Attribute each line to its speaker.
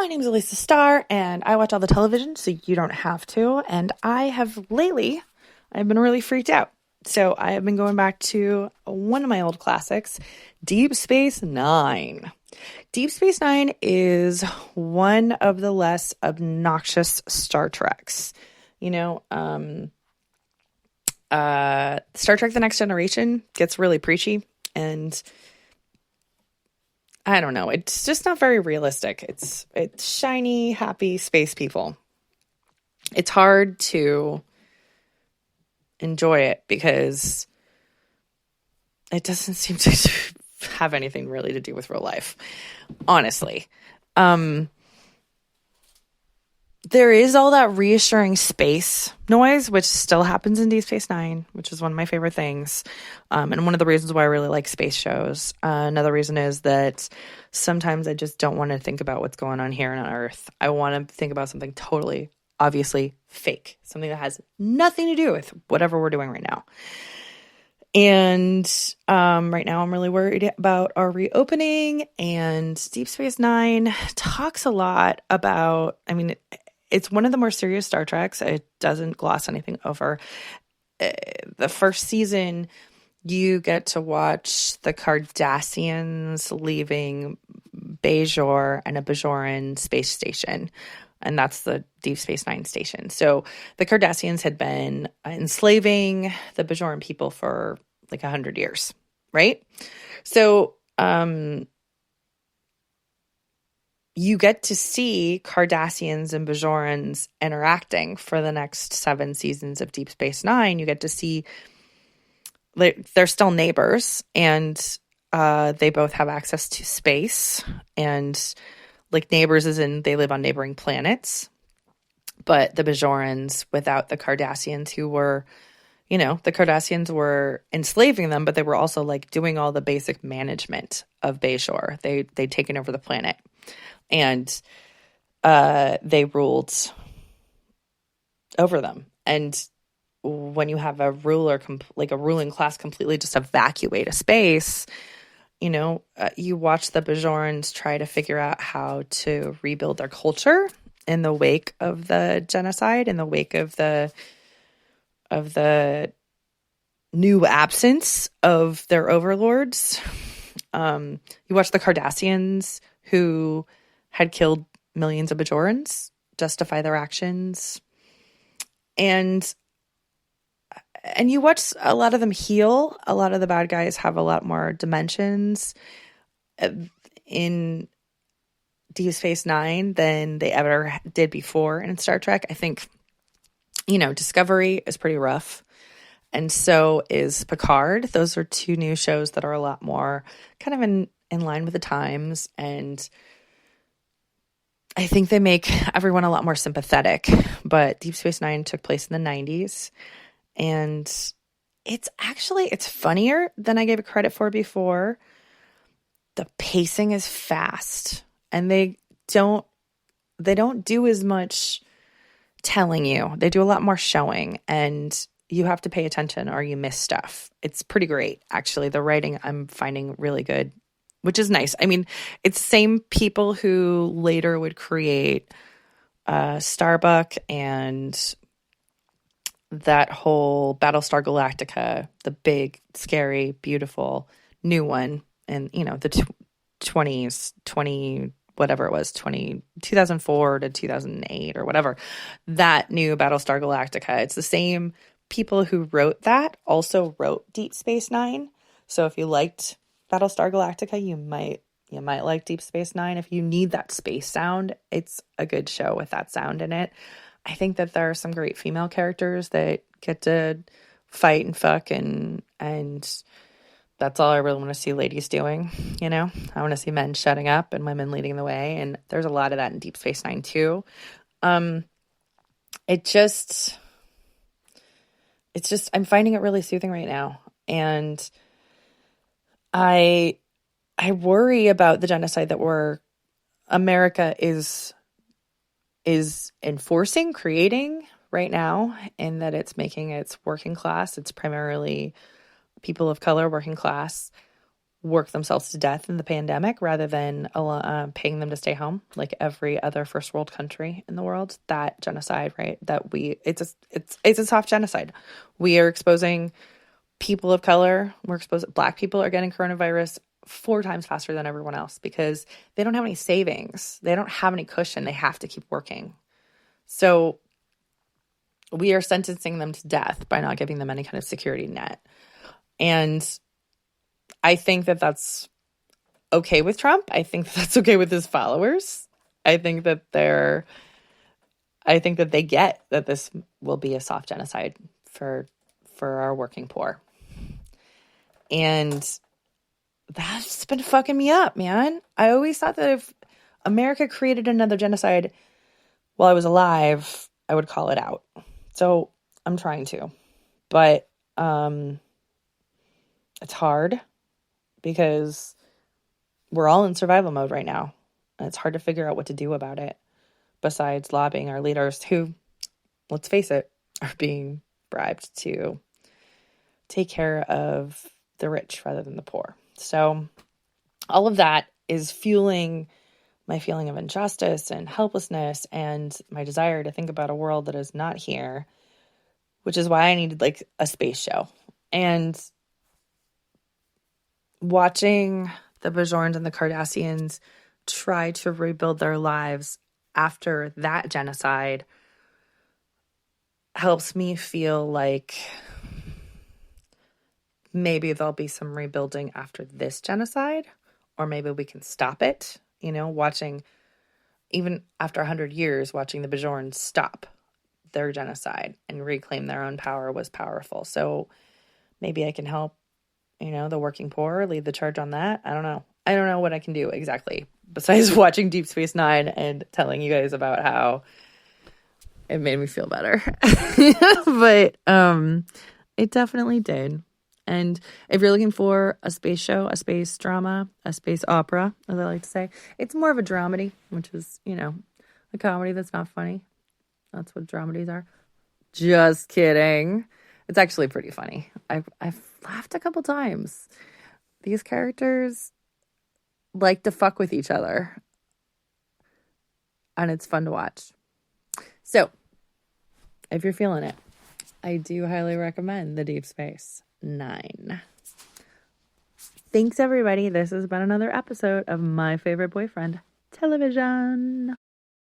Speaker 1: My name is Alisa-Starr, and I watch all the television, so you don't have to. And I've been really freaked out. So I have been going back to one of my old classics, Deep Space Nine. Deep Space Nine is one of the less obnoxious Star Treks. Star Trek The Next Generation gets really preachy, and I don't know, it's just not very realistic. It's shiny, happy space people. It's hard to enjoy it because it doesn't seem to have anything really to do with real life, honestly. There is all that reassuring space noise, which still happens in Deep Space Nine, which is one of my favorite things. And one of the reasons why I really like space shows. Another reason is that sometimes I just don't want to think about what's going on here on Earth. I want to think about something totally, obviously fake. Something that has nothing to do with whatever we're doing right now. And right now I'm really worried about our reopening. And Deep Space Nine talks a lot about, it's one of the more serious Star Treks. It doesn't gloss anything over. The first season, you get to watch the Cardassians leaving Bajor and a Bajoran space station. And that's the Deep Space Nine station. So the Cardassians had been enslaving the Bajoran people for like 100 years, right? So you get to see Cardassians and Bajorans interacting for the next 7 seasons of Deep Space Nine. You get to see they're still neighbors, and they both have access to space. And like neighbors as in they live on neighboring planets. But the Bajorans, without the Cardassians, who were, the Cardassians were enslaving them, but they were also like doing all the basic management of Bajor. They'd taken over the planet. And they ruled over them. And when you have a ruler, like a ruling class, completely just evacuate a space, you watch the Bajorans try to figure out how to rebuild their culture in the wake of the genocide, in the wake of the new absence of their overlords. You watch the Cardassians, who had killed millions of Bajorans, justify their actions. And you watch a lot of them heal. A lot of the bad guys have a lot more dimensions in Deep Space Nine than they ever did before in Star Trek. I think, Discovery is pretty rough. And so is Picard. Those are 2 new shows that are a lot more kind of in line with the times. And I think they make everyone a lot more sympathetic. But Deep Space Nine took place in the 90s. And it's funnier than I gave it credit for before. The pacing is fast. And they don't do as much telling you. They do a lot more showing. And you have to pay attention or you miss stuff. It's pretty great, actually. The writing I'm finding really good, which is nice. It's the same people who later would create Starbuck and that whole Battlestar Galactica, the big, scary, beautiful new one. And, the 2004 to 2008 or whatever, that new Battlestar Galactica. It's the same people who wrote that also wrote Deep Space Nine. So if you liked Battlestar Galactica, you might like Deep Space Nine. If you need that space sound, it's a good show with that sound in it. I think that there are some great female characters that get to fight and fuck, and that's all I really want to see ladies doing. I want to see men shutting up and women leading the way, and there's a lot of that in Deep Space Nine too. It's just I'm finding it really soothing right now, and I worry about the genocide that America is creating right now, in that it's making its working class, it's primarily people of color, working class, work themselves to death in the pandemic rather than paying them to stay home like every other first world country in the world. That genocide, right? It's a soft genocide. We are exposing people of color. Black people are getting coronavirus 4 times faster than everyone else because they don't have any savings. They don't have any cushion. They have to keep working. So we are sentencing them to death by not giving them any kind of security net. And I think that that's okay with Trump. I think that's okay with his followers. I think that they get that this will be a soft genocide for our working poor. And that's been fucking me up, man. I always thought that if America created another genocide while I was alive, I would call it out. So I'm trying to. But it's hard because we're all in survival mode right now. And it's hard to figure out what to do about it besides lobbying our leaders who, let's face it, are being bribed to take care of the rich rather than the poor. So all of that is fueling my feeling of injustice and helplessness and my desire to think about a world that is not here, which is why I needed like a space show. And watching the Bajorans and the Cardassians try to rebuild their lives after that genocide helps me feel like maybe there'll be some rebuilding after this genocide, or maybe we can stop it. You know, watching, even after 100 years, watching the Bajorans stop their genocide and reclaim their own power was powerful. So maybe I can help, you know, the working poor, lead the charge on that. I don't know. I don't know what I can do exactly besides watching Deep Space Nine and telling you guys about how it made me feel better. But it definitely did. And if you're looking for a space show, a space drama, a space opera, as I like to say, it's more of a dramedy, which is, you know, a comedy that's not funny. That's what dramedies are. Just kidding. It's actually pretty funny. I've laughed a couple times. These characters like to fuck with each other. And it's fun to watch. So, if you're feeling it, I do highly recommend the Deep Space Nine. Thanks, everybody. This has been another episode of My Favorite Boyfriend Television.